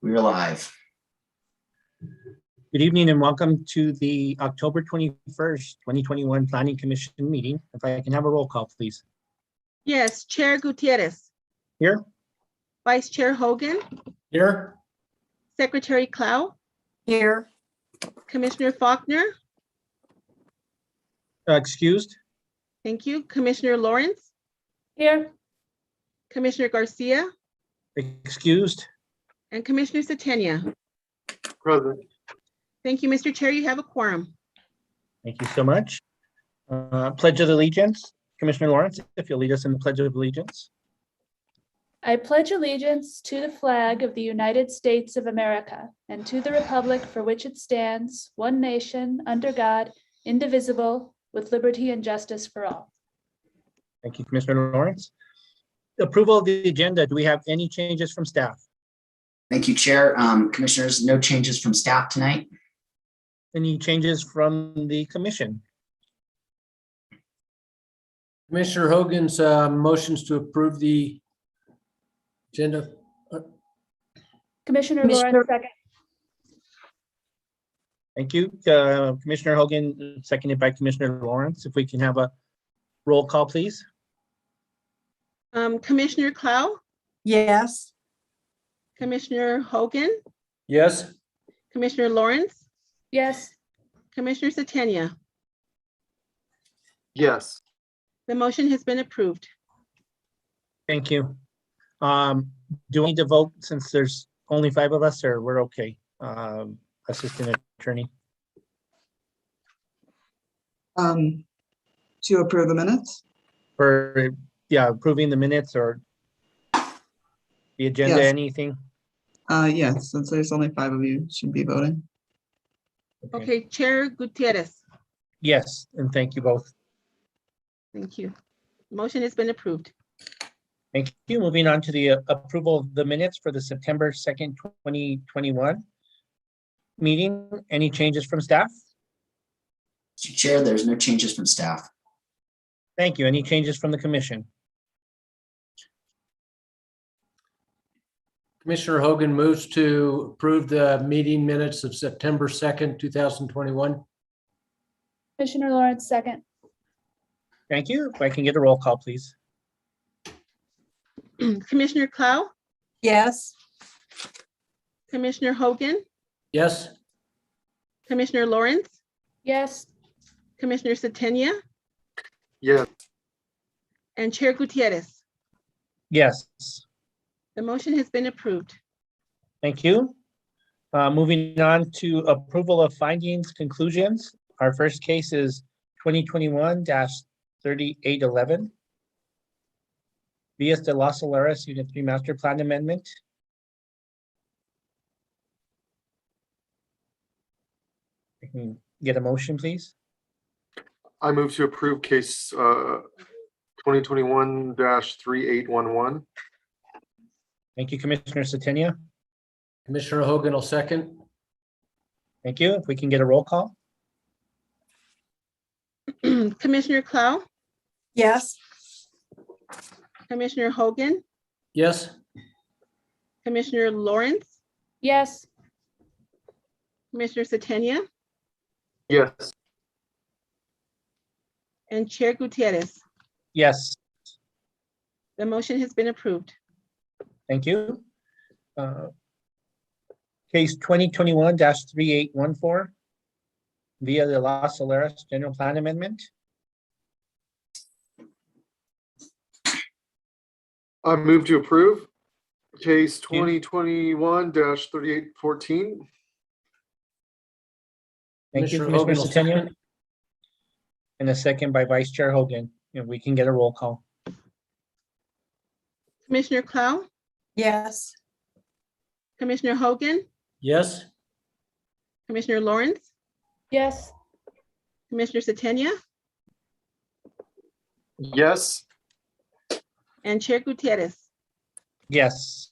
We're live. Good evening and welcome to the October 21st, 2021 Planning Commission meeting. If I can have a roll call, please. Yes, Chair Gutierrez, Here? Vice Chair Hogan, Here. Secretary Clow, Here. Commissioner Faulkner, Excused? thank you, Commissioner Lawrence, Here. Commissioner Garcia, Excused? and Commissioner Setenia. Present. Thank you, Mr. Chair, you have a quorum. Thank you so much. Pledge of Allegiance. Commissioner Lawrence, if you'll lead us in the Pledge of Allegiance. I pledge allegiance to the flag of the United States of America and to the republic for which it stands, one nation, under God, indivisible, with liberty and justice for all. Thank you, Commissioner Lawrence. Approval of the agenda. Do we have any changes from staff? Thank you, Chair. Commissioners, no changes from staff tonight. Any changes from the commission? Commissioner Hogan's motions to approve the agenda. Commissioner Lawrence, second. Thank you. Commissioner Hogan, seconded by Commissioner Lawrence. If we can have a roll call, please. Commissioner Clow, Yes. Commissioner Hogan, Yes. Commissioner Lawrence, Yes. Commissioner Setenia. Yes. The motion has been approved. Thank you. Do we need to vote since there's only 5 of us, or we're okay? Assistant Attorney. To approve the minutes? For, yeah, approving the minutes or the agenda, Yes. anything? Yes, since there's only 5 of you, should be voting. Okay, Chair Gutierrez, Yes, and thank you both. thank you. Motion has been approved. Thank you. Moving on to the approval of the minutes for the September 2nd, 2021 meeting. Any changes from staff? Mr. Chair, there's no changes from staff. Thank you. Any changes from the commission? Commissioner Hogan moves to approve the meeting minutes of September 2nd, 2021. Commissioner Lawrence, second. Thank you. If I can get a roll call, please. Commissioner Clow, Yes. Commissioner Hogan, Yes. Commissioner Lawrence, Yes. Commissioner Setenia, Yes. and Chair Gutierrez. Yes. The motion has been approved. Thank you. Moving on to approval of findings, conclusions. Our first case is 2021-3811. Villas de Las Solares Unit 3 Master Plan Amendment. I can get a motion, please. I move to approve case 2021-3811. Thank you, Commissioner Setenia. Commissioner Hogan will second. Thank you. If we can get a roll call. Commissioner Clow, Yes. Commissioner Hogan, Yes. Commissioner Lawrence, Yes. Commissioner Setenia, Yes. and Chair Gutierrez. Yes, The motion has been approved. thank you. Case 2021-3814. Villa de Las Solares General Plan Amendment. I move to approve case 2021-3814. Thank you, Commissioner Commissioner Hogan will Setenia. second. And a second by Vice Chair Hogan. And we can get a roll call. Commissioner Clow, Yes. Commissioner Hogan, Yes. Commissioner Lawrence, Yes. Commissioner Setenia, Yes. and Chair Gutierrez. Yes.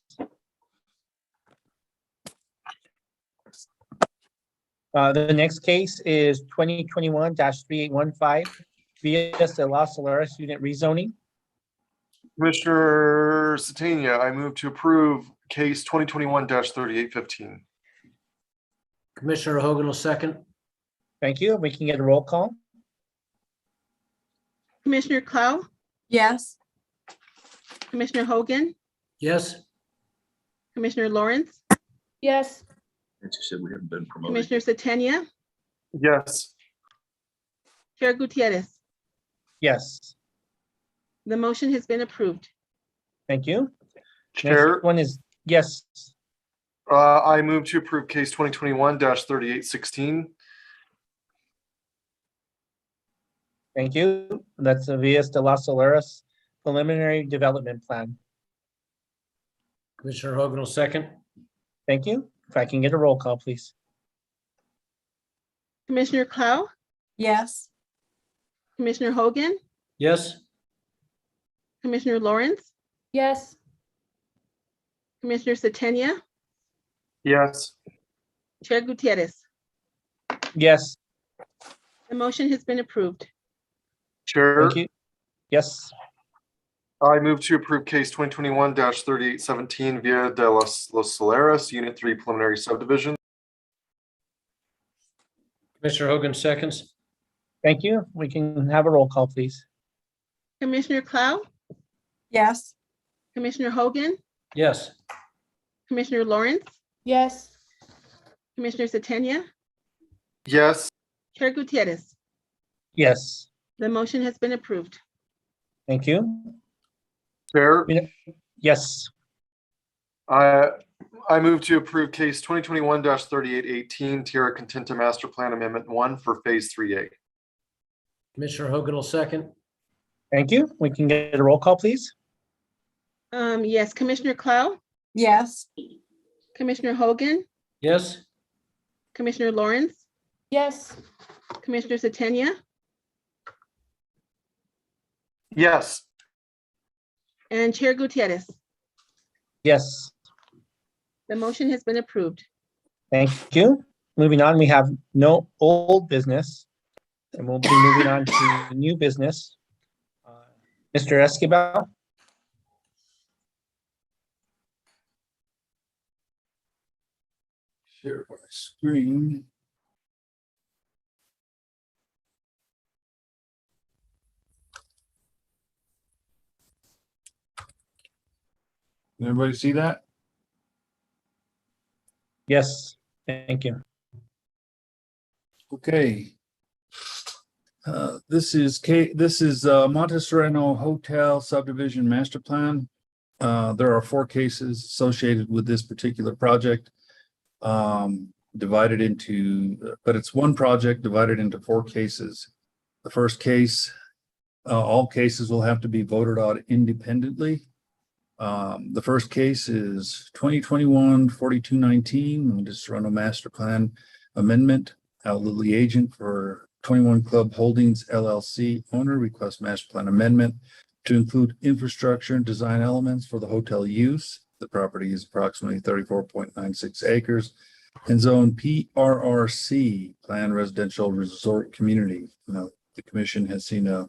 The next case is 2021-3815, Villas de Las Solares Unit Rezoning. Commissioner Satania, I move to approve case 2021-3815. Commissioner Hogan will second. Thank you. We can get a roll call. Commissioner Clow, Yes. Commissioner Hogan, Yes. Commissioner Lawrence, Yes. Nancy said we haven't been promoted. Commissioner Satania, Yes. Chair Gutierrez. Yes, The motion has been approved. thank you. Chair, Next one is, yes, I move to approve case 2021-3816. thank you. That's the Villas de las Saleras preliminary development plan. Commissioner Hogan will second. Thank you. If I can get a roll call, please. Commissioner Clow, Yes. Commissioner Hogan, Yes. Commissioner Lawrence, Yes. Commissioner Satania, Yes. Chair Gutierrez. Yes, The motion has been approved. Chair, thank you. Yes, I move to approve case 2021-3817 Via de los Saleras, Unit 3 preliminary subdivision. Commissioner Hogan seconds. thank you. We can have a roll call, please. Commissioner Clow, Yes. Commissioner Hogan, Yes. Commissioner Lawrence, Yes. Commissioner Satania, Yes. Chair Gutierrez. Yes, The motion has been approved. thank you. Chair, Yes, I move to approve case 2021-3818 Tierra Contenta Master Plan Amendment 1 for Phase 3A. Commissioner Hogan will second. thank you. We can get a roll call, please. Yes, Commissioner Clow, Yes. Commissioner Hogan, Yes. Commissioner Lawrence, Yes. Commissioner Satania, Yes. and Chair Gutierrez. Yes, The motion has been approved. thank you. Moving on, we have no old business. And we'll be moving on to new business. Mr. Escobar, Share my screen. Can everybody see that? yes, thank you. Okay. This is Monte Sereno Hotel Subdivision Master Plan. There are 4 cases associated with this particular project. Divided into, but it's one project divided into 4 cases. The first case, all cases will have to be voted on independently. The first case is 2021-4219, Monte Sereno Master Plan Amendment. Al Lilly agent for 21 Club Holdings LLC owner requests master plan amendment to include infrastructure and design elements for the hotel use. The property is approximately 34.96 acres and zone PRRC, Planned Residential Resort Community. Now, the commission has seen a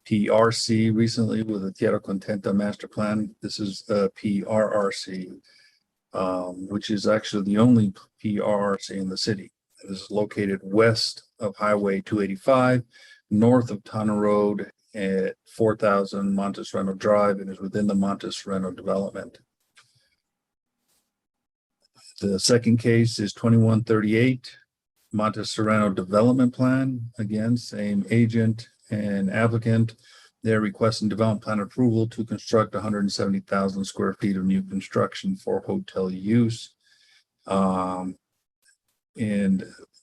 PRC recently with a Tierra Contenta master plan. This is a PRRC, which is actually the only PRRC in the city. This is located west of Highway 285, north of Tana Road at 4000 Monte Sereno Drive, and is within the Monte Sereno development. The second case is 2138 Monte Sereno Development Plan. Again, same agent and applicant. They're requesting development plan approval to construct 170,000 square feet of new construction for hotel use. And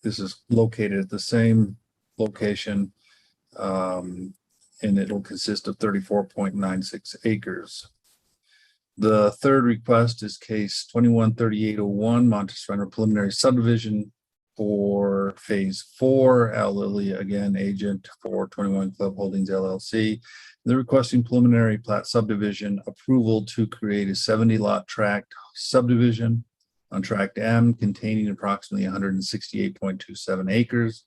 this is located at the same location, and it'll consist of 34.96 acres. The third request is case 213801 Monte Sereno preliminary subdivision for Phase 4. Al Lilly, again, agent for 21 Club Holdings LLC. They're requesting preliminary plat subdivision approval to create a 70-lot tract subdivision on tract M containing approximately 168.27 acres.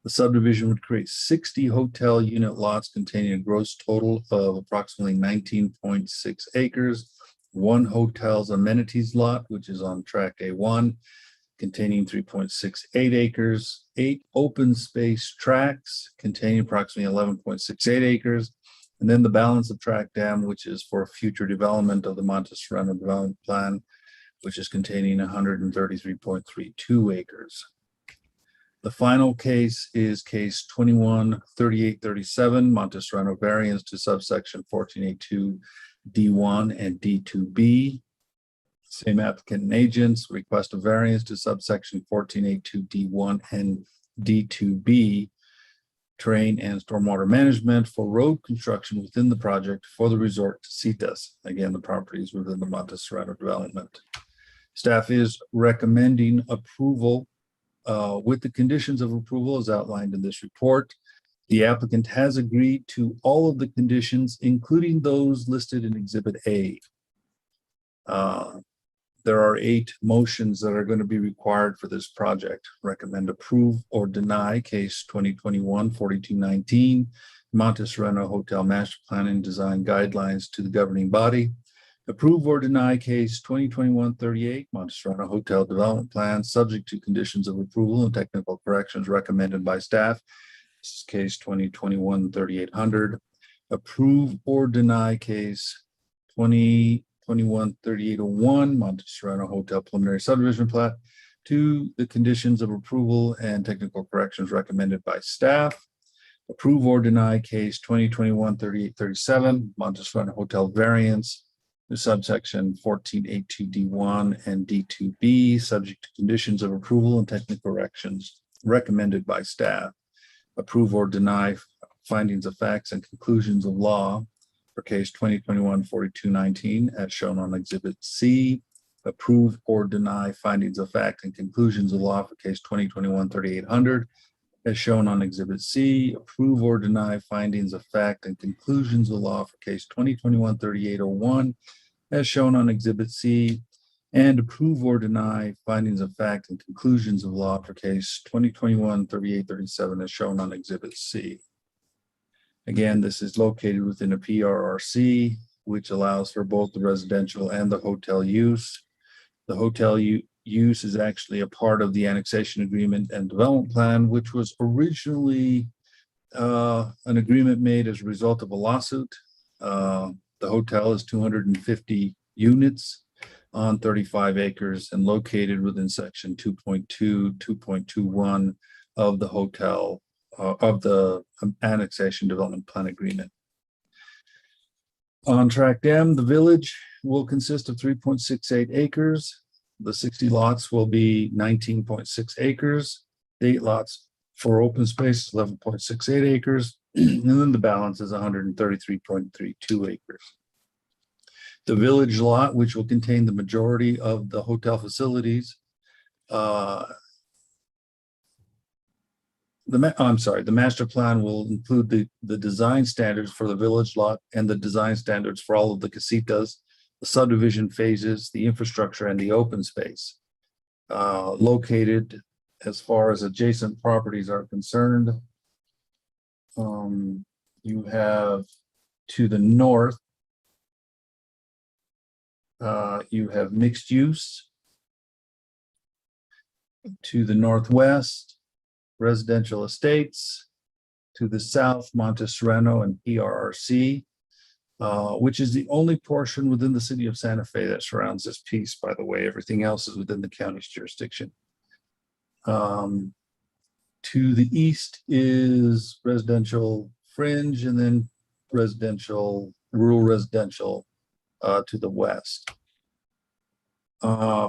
The subdivision would create 60 hotel unit lots containing a gross total of approximately 19.6 acres. One hotel's amenities lot, which is on track A1, containing 3.68 acres, 8 open space tracts containing approximately 11.68 acres, and then the balance of tract M, which is for future development of the Monte Sereno development plan, which is containing 133.32 acres. The final case is case 213837, Monte Sereno variance to subsection 1482 D1 and D2B. Same applicant and agents request a variance to subsection 1482 D1 and D2B, terrain and stormwater management for road construction within the project for the resort to Citas. Again, the property is within the Monte Sereno development. Staff is recommending approval with the conditions of approval as outlined in this report. The applicant has agreed to all of the conditions, including those listed in Exhibit A. There are 8 motions that are going to be required for this project. Recommend approve or deny case 2021-4219, Monte Sereno Hotel Master Plan and Design Guidelines to the governing body. Approve or deny case 2021-38, Monte Sereno Hotel Development Plan, subject to conditions of approval and technical corrections recommended by staff. This is case 2021-3800. Approve or deny case 2021-3801, Monte Sereno Hotel Preliminary Subdivision Plat, to the conditions of approval and technical corrections recommended by staff. Approve or deny case 2021-3837, Monte Sereno Hotel Variance to subsection 1482 D1 and D2B, subject to conditions of approval and technical corrections recommended by staff. Approve or deny findings of facts and conclusions of law for case 2021-4219 as shown on Exhibit C. Approve or deny findings of fact and conclusions of law for case 2021-3800 as shown on Exhibit C. Approve or deny findings of fact and conclusions of law for case 2021-3801 as shown on Exhibit C. And approve or deny findings of fact and conclusions of law for case 2021-3837 as shown on Exhibit C. Again, this is located within a PRRC, which allows for both the residential and the hotel use. The hotel use is actually a part of the annexation agreement and development plan, which was originally an agreement made as a result of a lawsuit. The hotel is 250 units on 35 acres and located within section 2.2, 2.21 of the hotel of the annexation development plan agreement. On tract M, the village will consist of 3.68 acres. The 60 lots will be 19.6 acres. The 8 lots for open space, 11.68 acres. And then the balance is 133.32 acres. The village lot, which will contain the majority of the hotel facilities, the master plan will include the design standards for the village lot and the design standards for all of the casitas, the subdivision phases, the infrastructure, and the open space. Located as far as adjacent properties are concerned, you have to the north, you have mixed use. To the northwest, residential estates. To the south, Monte Sereno and PRRC, which is the only portion within the city of Santa Fe that surrounds this piece, by the way. Everything else is within the county's jurisdiction. To the east is residential fringe, and then rural residential to the west.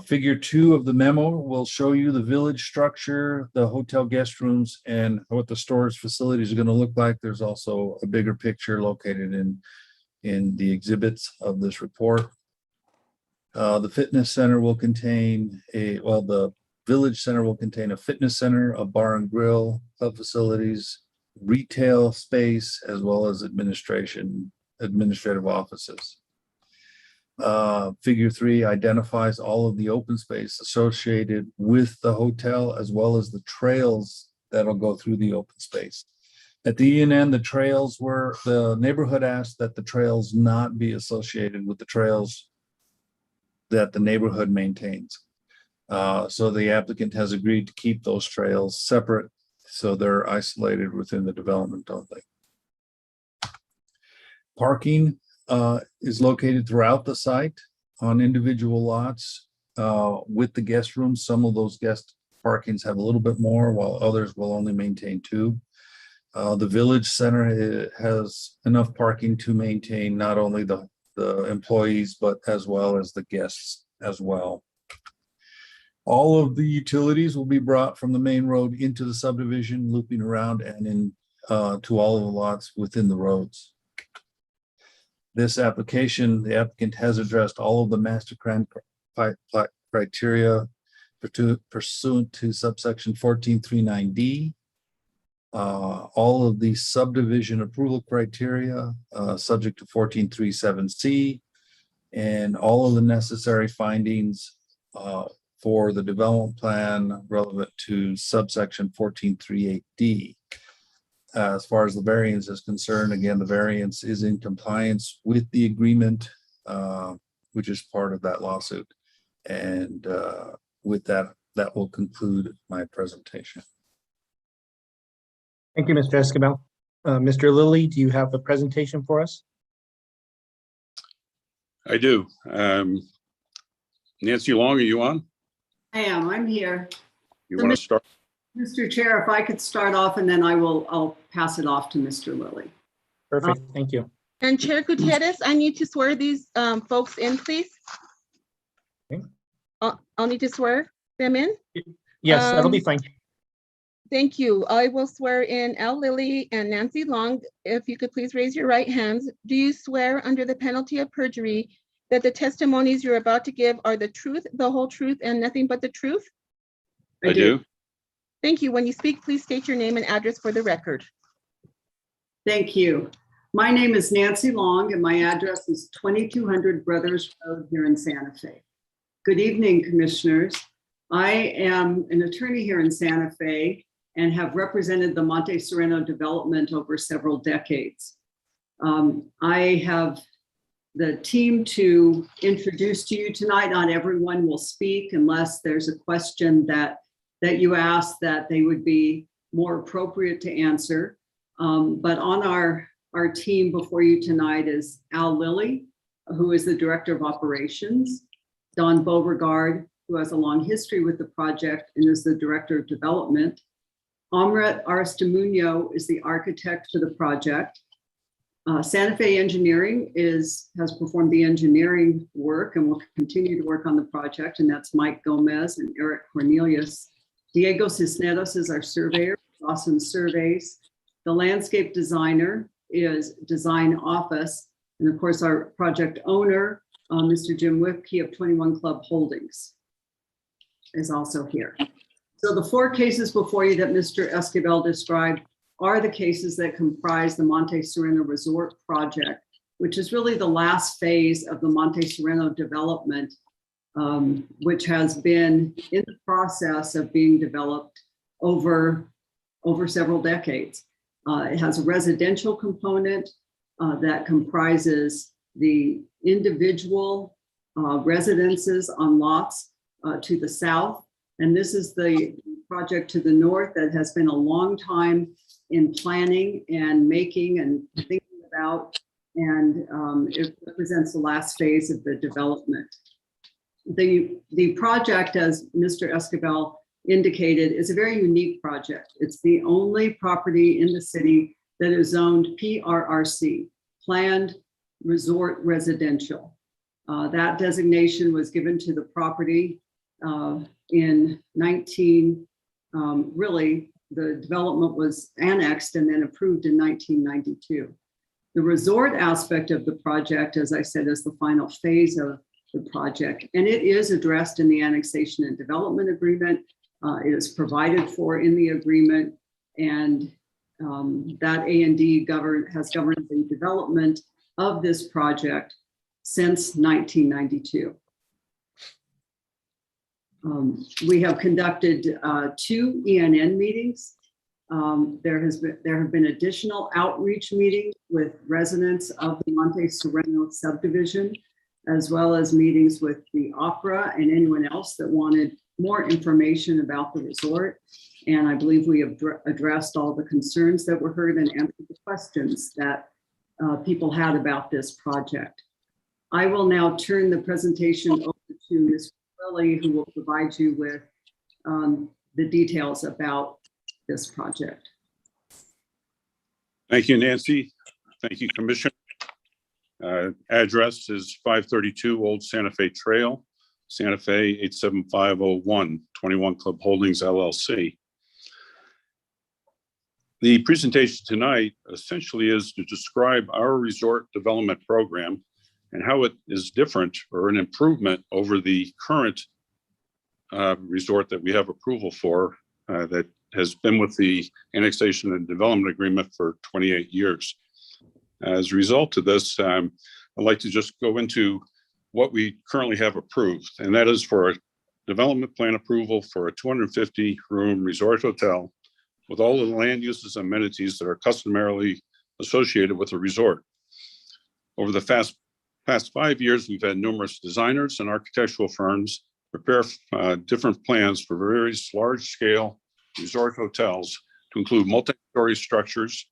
Figure 2 of the memo will show you the village structure, the hotel guest rooms, and what the storage facilities are going to look like. There's also a bigger picture located in the exhibits of this report. The fitness center will contain the village center will contain a fitness center, a bar and grill, club facilities, retail space, as well as administrative offices. Figure 3 identifies all of the open space associated with the hotel, as well as the trails that'll go through the open space. At the ENN, the neighborhood asked that the trails not be associated with the trails that the neighborhood maintains. So the applicant has agreed to keep those trails separate, so they're isolated within the development only. Parking is located throughout the site on individual lots with the guest rooms. Some of those guest parkings have a little bit more, while others will only maintain 2. The village center has enough parking to maintain not only the employees, but as well as the guests as well. All of the utilities will be brought from the main road into the subdivision, looping around and in to all of the lots within the roads. This application, the applicant has addressed all of the master plan criteria pursuant to subsection 1439D. All of the subdivision approval criteria subject to 1437C, and all of the necessary findings for the development plan relevant to subsection 1438D. As far as the variance is concerned, again, the variance is in compliance with the agreement, which is part of that lawsuit. And with that, that will conclude my presentation. Thank you, Mr. Esquivel. Mr. Lilly, do you have a presentation for us? I do. Nancy Long, are you on? I am. I'm here. You So want to start? Mr. Chair, if I could start off and then I'll pass it off to Mr. Lilly. Perfect, thank you. And Chair Gutierrez, I need to swear these folks in, please. Okay. I'll need to swear them in. Yes, that'll be fine. Thank you. I will swear in Al Lilly and Nancy Long. If you could please raise your right hands. Do you swear under the penalty of perjury that the testimonies you're about to give are the truth, the whole truth, and nothing but the truth? I do. Thank you. When you speak, please state your name and address for the record. Thank you. My name is Nancy Long and my address is 2200 Brothers Road here in Santa Fe. Good evening, commissioners. I am an attorney here in Santa Fe and have represented the Monte Sereno development over several decades. I have the team to introduce to you tonight. Not everyone will speak unless there's a question that you ask that they would be more appropriate to answer. But on our team before you tonight is Al Lilly, who is the Director of Operations, Don Beauregard, who has a long history with the project and is the Director of Development. Amrit Aristimuño is the architect for the project. Santa Fe Engineering has performed the engineering work and will continue to work on the project, and that's Mike Gomez and Eric Cornelius. Diego Cisneros is our surveyor, Awesome Surveys. The landscape designer is Design Office, and of course our project owner, Mr. Jim Whipke of 21 Club Holdings, is also here. So the 4 cases before you that Mr. Esquivel described are the cases that comprise the Monte Sereno Resort project, which is really the last phase of the Monte Sereno development, which has been in the process of being developed over several decades. It has a residential component that comprises the individual residences on lots to the south. And this is the project to the north that has been a long time in planning and making and thinking about, and it represents the last phase of the development. The project, as Mr. Esquivel indicated, is a very unique project. It's the only property in the city that is zoned PRRC, Planned Resort Residential. That designation was given to the property in really, the development was annexed and then approved in 1992. The resort aspect of the project, as I said, is the final phase of the project, and it is addressed in the annexation and development agreement. It is provided for in the agreement, and that A&D has governed the development of this project since 1992. We have conducted 2 ENN meetings There have been additional outreach meetings with residents of the Monte Sereno subdivision, as well as meetings with the opera and anyone else that wanted more information about the resort. And I believe we have addressed all the concerns that were heard and answered the questions that people had about this project. I will now turn the presentation over to Ms. Lilly, who will provide you with the details about this project. Thank you, Nancy. Thank you, Commissioner. Address is 532 Old Santa Fe Trail, Santa Fe 87501, 21 Club Holdings LLC. The presentation tonight essentially is to describe our resort development program and how it is different or an improvement over the current resort that we have approval for that has been with the annexation and development agreement for 28 years. As a result of this, I'd like to just go into what we currently have approved, and that is for a development plan approval for a 250-room resort hotel with all of the land uses and amenities that are customarily associated with a resort. Over the past 5 years, we've had numerous designers and architectural firms prepare different plans for various large-scale resort hotels to include multi-story structures,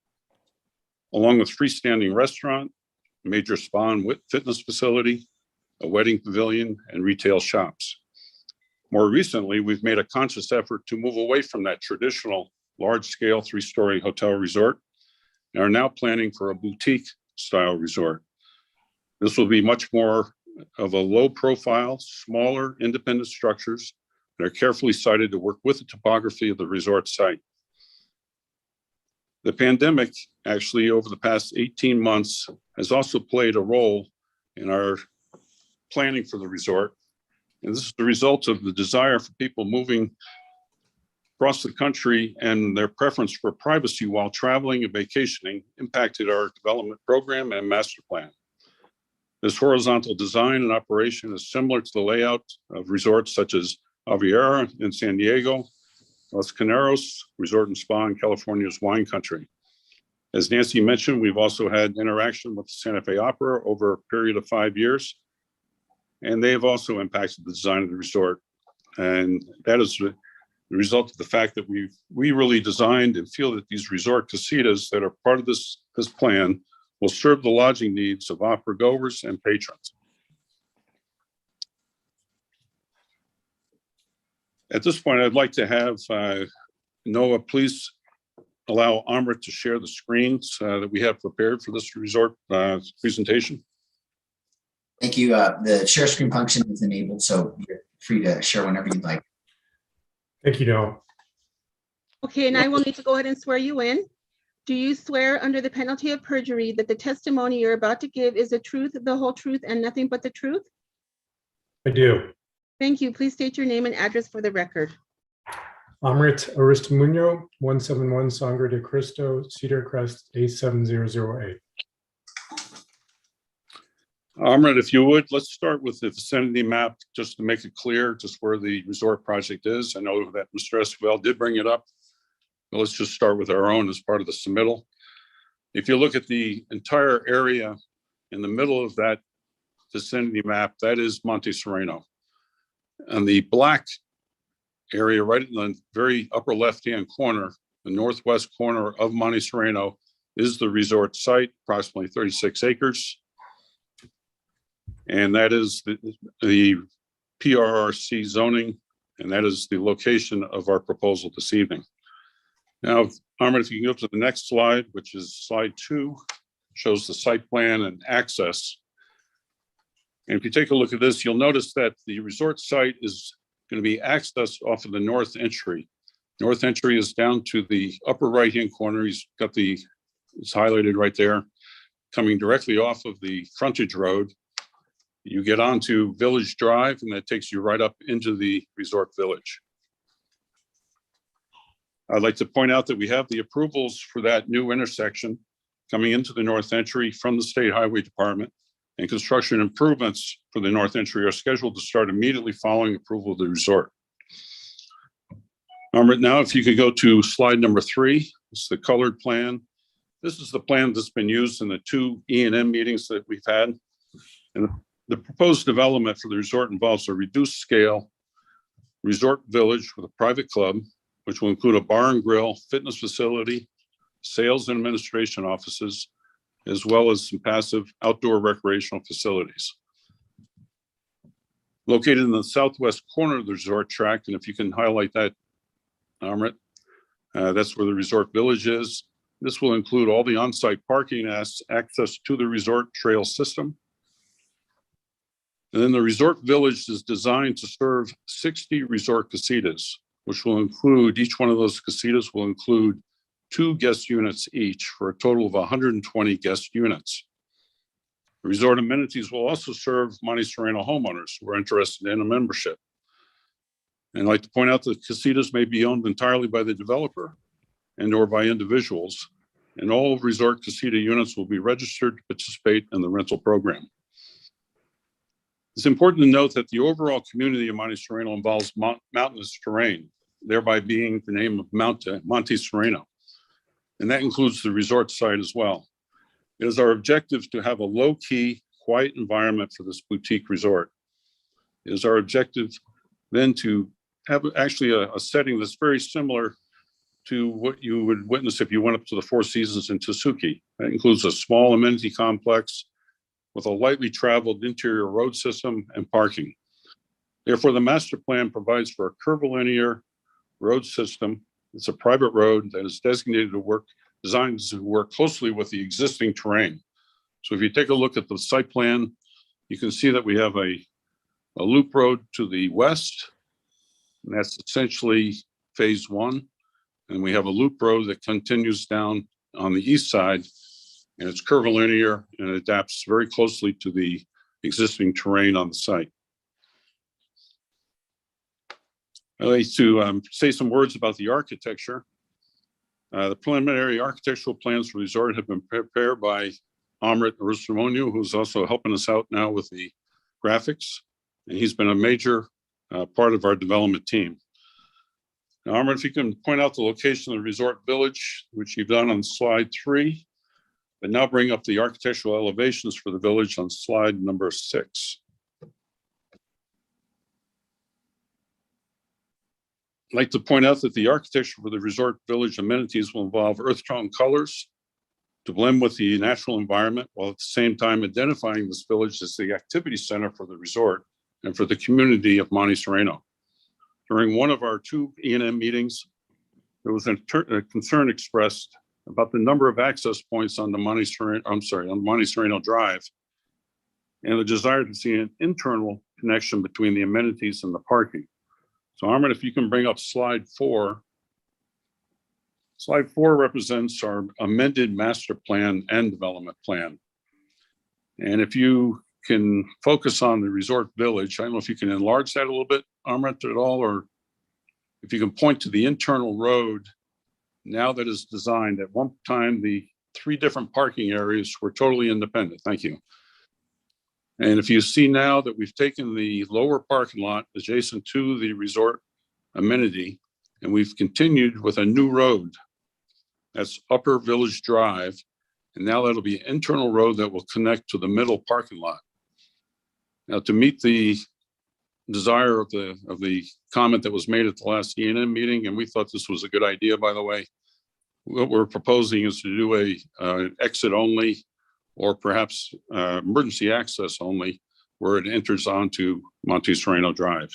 along with freestanding restaurant, major spa and fitness facility, a wedding pavilion, and retail shops. More recently, we've made a conscious effort to move away from that traditional large-scale 3-story hotel resort and are now planning for a boutique-style resort. This will be much more of a low-profile, smaller, independent structures that are carefully sited to work with the topography of the resort site. The pandemic, actually, over the past 18 months, has also played a role in our planning for the resort. And this is the result of the desire for people moving across the country, and their preference for privacy while traveling and vacationing impacted our development program and master plan. This horizontal design and operation is similar to the layout of resorts such as Aviera in San Diego, Los Caneros Resort and Spa in California's wine country. As Nancy mentioned, we've also had interaction with the Santa Fe Opera over a period of 5 years, and they have also impacted the design of the resort. And that is the result of the fact that we really designed and feel that these resort casitas that are part of this plan will serve the lodging needs of opera goers and patrons. At this point, I'd like to have Noah please allow Amrit to share the screens that we have prepared for this resort presentation. Thank you. The share screen function is enabled, so you're free to share whenever you'd like. Thank you, Noah. Okay, and I will need to go ahead and swear you in. Do you swear under the penalty of perjury that the testimony you're about to give is the truth, the whole truth, and nothing but the truth? I do. Thank you. Please state your name and address for the record. Amrit Aristimuño, 171 Sangre de Cristo, Cedar Crest, 87008. Amrit, if you would, let's start with the vicinity map, just to make it clear just where the resort project is. I know that Mr. Esquivel did bring it up, but let's just start with our own as part of the submittal. If you look at the entire area in the middle of that vicinity map, that is Monte Sereno. And the black area right in the very upper left-hand corner, the northwest corner of Monte Sereno, is the resort site, approximately 36 acres. And that is the PRRC zoning, and that is the location of our proposal this evening. Now, Armin, if you can go to the next slide, which is slide 2, shows the site plan and access. And if you take a look at this, you'll notice that the resort site is going to be accessed off of the north entry. North entry is down to the upper right-hand corner. He's got it's highlighted right there, coming directly off of the frontage road. You get onto Village Drive, and that takes you right up into the resort village. I'd like to point out that we have the approvals for that new intersection coming into the north entry from the State Highway Department, and construction improvements for the north entry are scheduled to start immediately following approval of the resort. Now, if you could go to slide number 3, it's the colored plan. This is the plan that's been used in the 2 E&M meetings that we've had. And the proposed development for the resort involves a reduced scale resort village with a private club, which will include a bar and grill, fitness facility, sales and administration offices, as well as some passive outdoor recreational facilities. Located in the southwest corner of the resort tract, and if you can highlight that, Amrit, that's where the resort village is. This will include all the on-site parking as access to the resort trail system. And then the resort village is designed to serve 60 resort casitas, which will include, each one of those casitas will include 2 guest units each for a total of 120 guest units. Resort amenities will also serve Monte Sereno homeowners who are interested in a membership. And I'd like to point out that casitas may be owned entirely by the developer and or by individuals, and all resort casita units will be registered to participate in the rental program. It's important to note that the overall community of Monte Sereno involves mountainous terrain, thereby being the name of Monte Sereno. And that includes the resort site as well. It is our objective to have a low-key, quiet environment for this boutique resort. It is our objective then to have actually a setting that's very similar to what you would witness if you went up to the Four Seasons in Tasuki. That includes a small amenity complex with a lightly traveled interior road system and parking. Therefore, the master plan provides for a curvilinear road system. It's a private road that is designated to work, designed to work closely with the existing terrain. So if you take a look at the site plan, you can see that we have a loop road to the west, and that's essentially phase 1. And we have a loop road that continues down on the east side, and it's curvilinear and it adapts very closely to the existing terrain on the site. I'd like to say some words about the architecture. The preliminary architectural plans for the resort have been prepared by Amrit Arustamoniu, who's also helping us out now with the graphics. And he's been a major part of our development team. Now, Amrit, if you can point out the location of the resort village, which you've done on slide 3, but now bring up the architectural elevations for the village on slide number 6. I'd like to point out that the architecture for the resort village amenities will involve earth tone colors to blend with the natural environment, while at the same time identifying this village as the activity center for the resort and for the community of Monte Sereno. During one of our 2 E&M meetings, there was a concern expressed about the number of access points on the Monte Sereno Drive, and the desire to see an internal connection between the amenities and the parking. So Armin, if you can bring up slide 4. Slide 4 represents our amended master plan and development plan. And if you can focus on the resort village, I don't know if you can enlarge that a little bit, Armin, at all, or if you can point to the internal road now that is designed. At one time, the 3 different parking areas were totally independent. Thank you. And if you see now that we've taken the lower parking lot adjacent to the resort amenity, and we've continued with a new road, that's Upper Village Drive, and now that'll be an internal road that will connect to the middle parking lot. Now, to meet the desire of the comment that was made at the last E&M meeting, and we thought this was a good idea, by the way, what we're proposing is to do a exit only, or perhaps emergency access only, where it enters onto Monte Sereno Drive.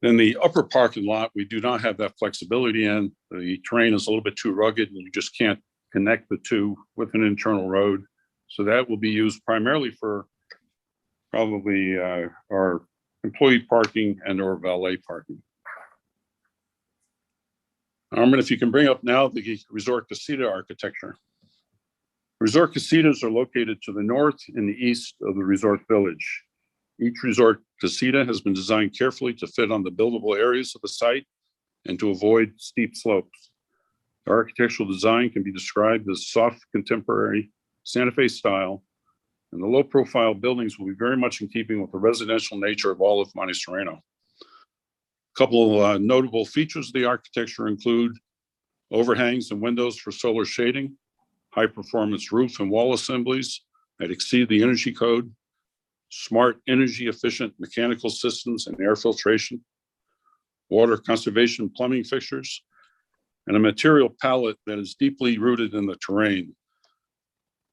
Then the upper parking lot, we do not have that flexibility in. The terrain is a little bit too rugged, and you just can't connect the 2 with an internal road. So that will be used primarily for probably our employee parking and or valet parking. Armin, if you can bring up now the resort casita architecture. Resort casitas are located to the north and the east of the resort village. Each resort casita has been designed carefully to fit on the buildable areas of the site and to avoid steep slopes. The architectural design can be described as soft contemporary Santa Fe style, and the low profile buildings will be very much in keeping with the residential nature of all of Monte Sereno. Couple of notable features of the architecture include overhangs and windows for solar shading, high performance roof and wall assemblies that exceed the energy code, smart energy efficient mechanical systems and air filtration, water conservation plumbing fixtures, and a material palette that is deeply rooted in the terrain,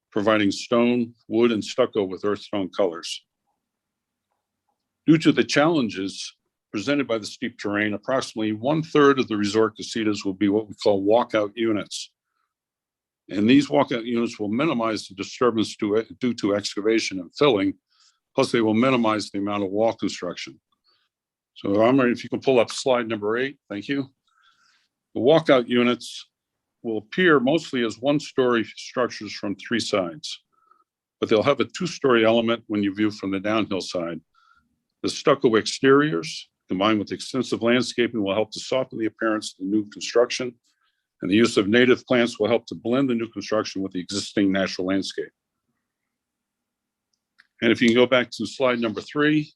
providing stone, wood, and stucco with earth tone colors. Due to the challenges presented by the steep terrain, approximately 1/3 of the resort casitas will be what we call walkout units. And these walkout units will minimize the disturbance due to excavation and filling, plus they will minimize the amount of wall construction. So I'm ready, if you can pull up slide number 8, thank you. The walkout units will appear mostly as one-story structures from 3 sides, but they'll have a 2-story element when you view from the downhill side. The stucco exteriors, combined with extensive landscaping, will help to soften the appearance of the new construction, and the use of native plants will help to blend the new construction with the existing natural landscape. And if you can go back to slide number 3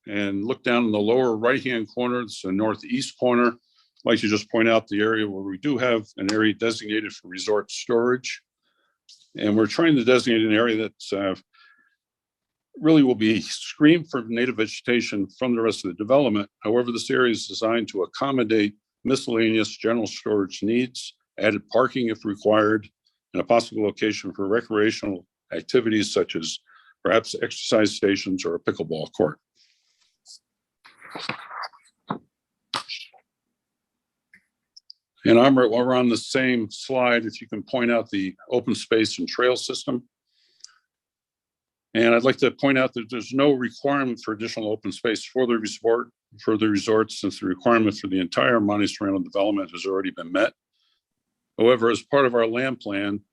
and look down in the lower right-hand corner, it's the northeast corner. I'd like to just point out the area where we do have an area designated for resort storage. And we're trying to designate an area that's really will be screened from native vegetation from the rest of the development. However, this area is designed to accommodate miscellaneous general storage needs, added parking if required, and a possible location for recreational activities such as perhaps exercise stations or a pickleball court. And while we're on the same slide, if you can point out the open space and trail system. And I'd like to point out that there's no requirement for additional open space for the resort, since the requirement for the entire Monte Sereno development has already been met. However, as part of our land plan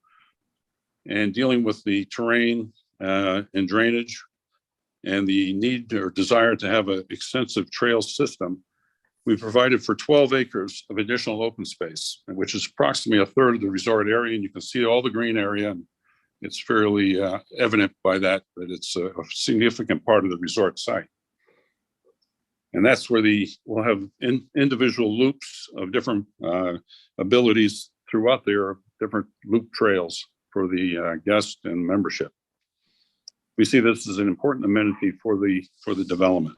and dealing with the terrain and drainage and the need or desire to have an extensive trail system, we provided for 12 acres of additional open space, which is approximately 1/3 of the resort area. And you can see all the green area. And it's fairly evident by that it's a significant part of the resort site. And that's where we'll have individual loops of different abilities throughout there, different loop trails for the guest and membership. We see this as an important amenity for the development.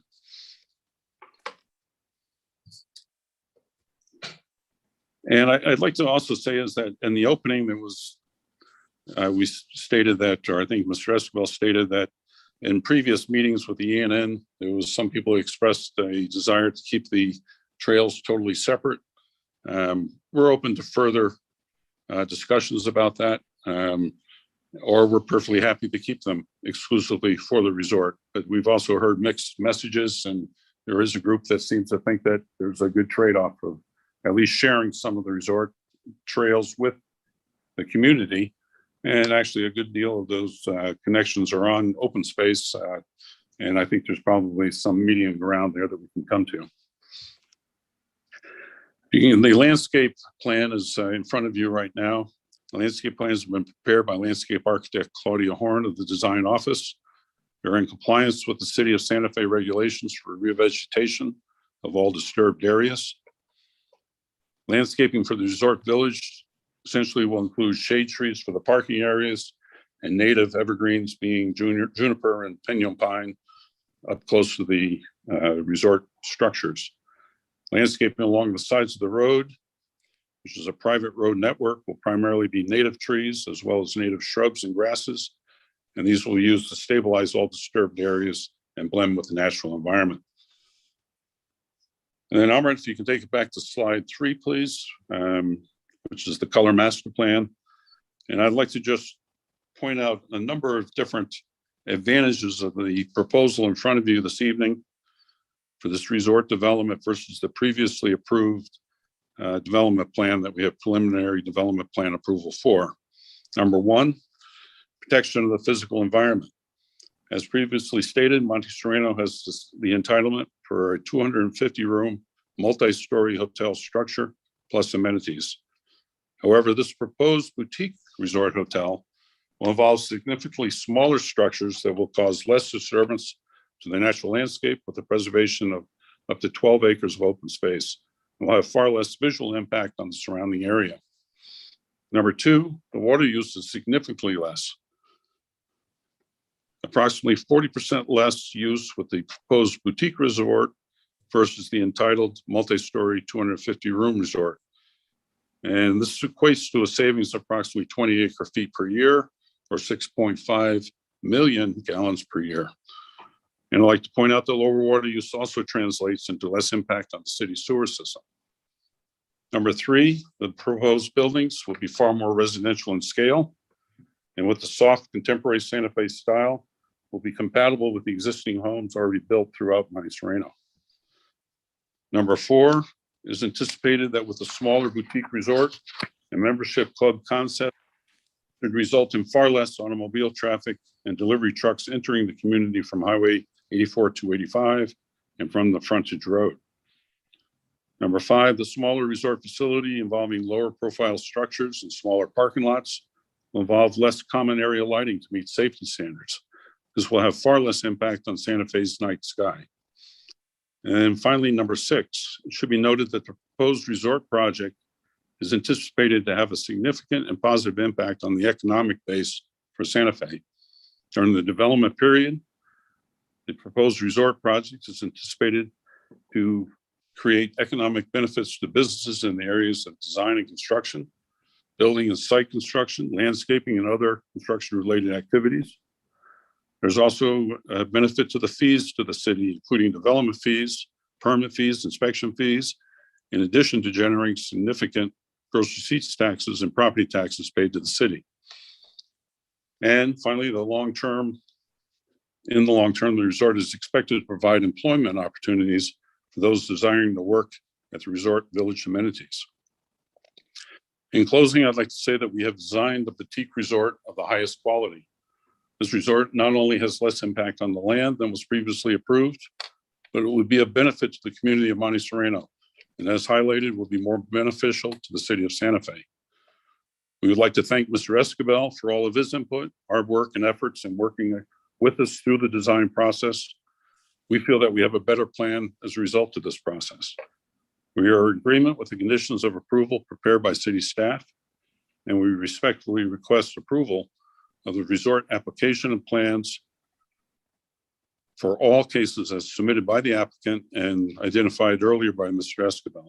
And I'd like to also say is that in the opening, there was we stated that, or I think Mr. Esquivel stated that in previous meetings with the ENN, there was some people who expressed a desire to keep the trails totally separate. We're open to further discussions about that, or we're perfectly happy to keep them exclusively for the resort. But we've also heard mixed messages, and there is a group that seems to think that there's a good trade-off of at least sharing some of the resort trails with the community. And actually a good deal of those connections are on open space. And I think there's probably some medium ground there that we can come to. The landscape plan is in front of you right now. The landscape plans have been prepared by landscape architect Claudia Horn of the design office. They're in compliance with the city of Santa Fe regulations for revegetation of all disturbed areas. Landscaping for the resort village essentially will include shade trees for the parking areas and native evergreens being juniper and pinon pine up close to the resort structures. Landscaping along the sides of the road, which is a private road network, will primarily be native trees as well as native shrubs and grasses. And these will be used to stabilize all disturbed areas and blend with the natural environment. And then Amrit, if you can take it back to slide 3, please, which is the color master plan. And I'd like to just point out a number of different advantages of the proposal in front of you this evening for this resort development versus the previously approved development plan that we have preliminary development plan approval for. Number 1, protection of the physical environment. As previously stated, Monte Sereno has the entitlement for a 250-room, multi-story hotel structure plus amenities. However, this proposed boutique resort hotel will involve significantly smaller structures that will cause less disturbance to the natural landscape with the preservation of up to 12 acres of open space and will have far less visual impact on the surrounding area. Number two, the water use is significantly less. Approximately 40% less use with the proposed boutique resort versus the entitled multi-story 250-room resort. And this equates to a savings of approximately 20 acre-feet per year or 6.5 million gallons per year. And I'd like to point out that lower water use also translates into less impact on the city sewer system. Number three, the proposed buildings will be far more residential in scale, and with the soft contemporary Santa Fe style, will be compatible with the existing homes already built throughout Monte Sereno. Number four, is anticipated that with a smaller boutique resort and membership club concept, would result in far less automobile traffic and delivery trucks entering the community from Highway 84 to 85 and from the frontage road. Number five, the smaller resort facility involving lower profile structures and smaller parking lots will involve less common area lighting to meet safety standards. This will have far less impact on Santa Fe's night sky. And finally, number six, it should be noted that the proposed resort project is anticipated to have a significant and positive impact on the economic base for Santa Fe. During the development period, the proposed resort project is anticipated to create economic benefits to businesses in the areas of design and construction, building and site construction, landscaping, and other construction-related activities. There's also a benefit to the fees to the city, including development fees, permit fees, inspection fees, in addition to generating significant gross receipts taxes and property taxes paid to the city. And finally, in the long term, the resort is expected to provide employment opportunities for those desiring to work at the resort village amenities. In closing, I'd like to say that we have designed the boutique resort of the highest quality. This resort not only has less impact on the land than was previously approved, but it would be a benefit to the community of Monte Sereno, and as highlighted, will be more beneficial to the city of Santa Fe. We would like to thank Mr. Escobar for all of his input, hard work, and efforts in working with us through the design process. We feel that we have a better plan as a result of this process. We are in agreement with the conditions of approval prepared by city staff, and we respectfully request approval of the resort application and plans for all cases as submitted by the applicant and identified earlier by Mr. Escobar.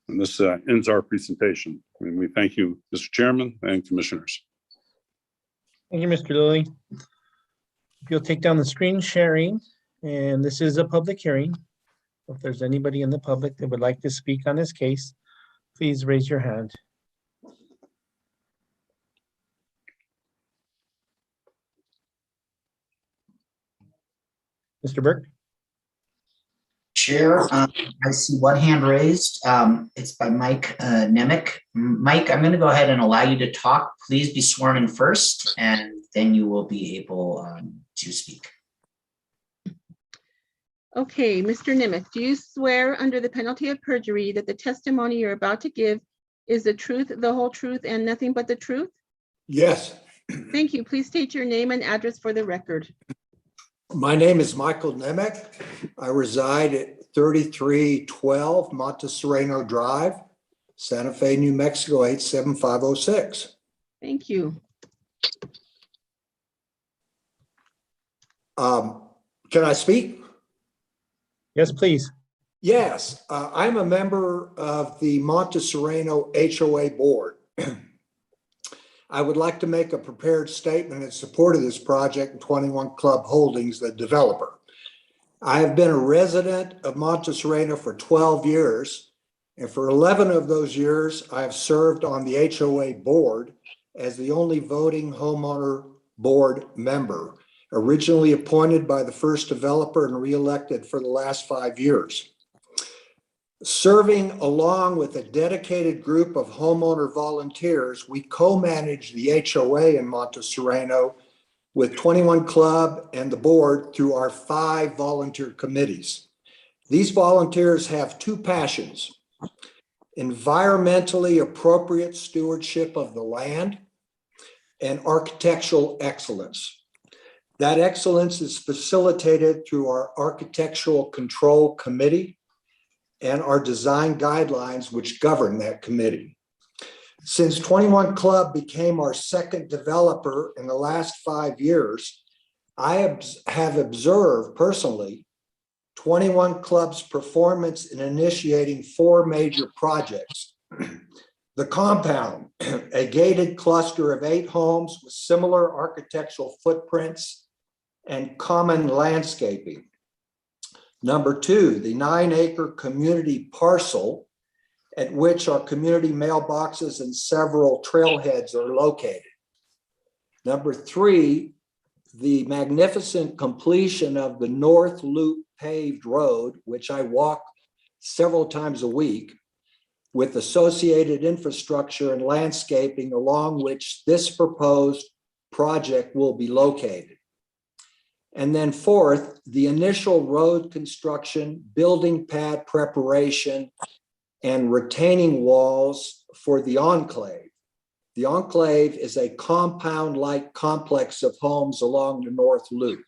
And this ends our presentation. And we thank you, Mr. Chairman and Commissioners. Thank you, Mr. Lilly. If you'll take down the screen sharing, and this is a public hearing. If there's anybody in the public that would like to speak on this case, please raise your hand. Mr. Burke? Chair, I see one hand raised. It's by Mike Nemec. Mike, I'm going to go ahead and allow you to talk. Please be sworn in first, and then you will be able to speak. Okay, Mr. Nemec, do you swear under the penalty of perjury that the testimony you're about to give is the truth, the whole truth, and nothing but the truth? Yes. Thank you. Please state your name and address for the record. My name is Michael Nemec. I reside at 3312 Monte Sereno Drive, Santa Fe, New Mexico, 87506. Thank you. Can I speak? Yes, please. Yes, I'm a member of the Monte Sereno HOA board. I would like to make a prepared statement in support of this project and 21 Club Holdings, the developer. I have been a resident of Monte Sereno for 12 years, and for 11 of those years, I have served on the HOA board as the only voting homeowner board member, originally appointed by the first developer and reelected for the last 5 years. Serving along with a dedicated group of homeowner volunteers, we co-manage the HOA in Monte Sereno with 21 Club and the board through our 5 volunteer committees. These volunteers have 2 passions: environmentally appropriate stewardship of the land and architectural excellence. That excellence is facilitated through our Architectural Control Committee and our design guidelines which govern that committee. Since 21 Club became our second developer in the last 5 years, I have observed personally 21 Club's performance in initiating 4 major projects. The Compound, a gated cluster of 8 homes with similar architectural footprints and common landscaping. Number 2, the 9-acre community parcel at which our community mailboxes and several trailheads are located. Number 3, the magnificent completion of the North Loop paved road, which I walk several times a week, with associated infrastructure and landscaping along which this proposed project will be located. And then 4th, the initial road construction, building pad preparation, and retaining walls for the Enclave. The Enclave is a compound-like complex of homes along the North Loop,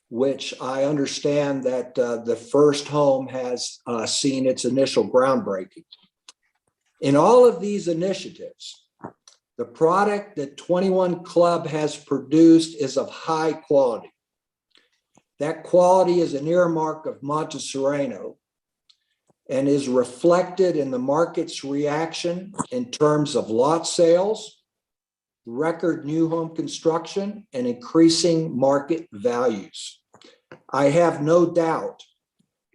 which I understand that the first home has seen its initial groundbreaking. In all of these initiatives, the product that 21 Club has produced is of high quality. That quality is an earmark of Montessori and is reflected in the market's reaction in terms of lot sales, record new home construction, and increasing market values. I have no doubt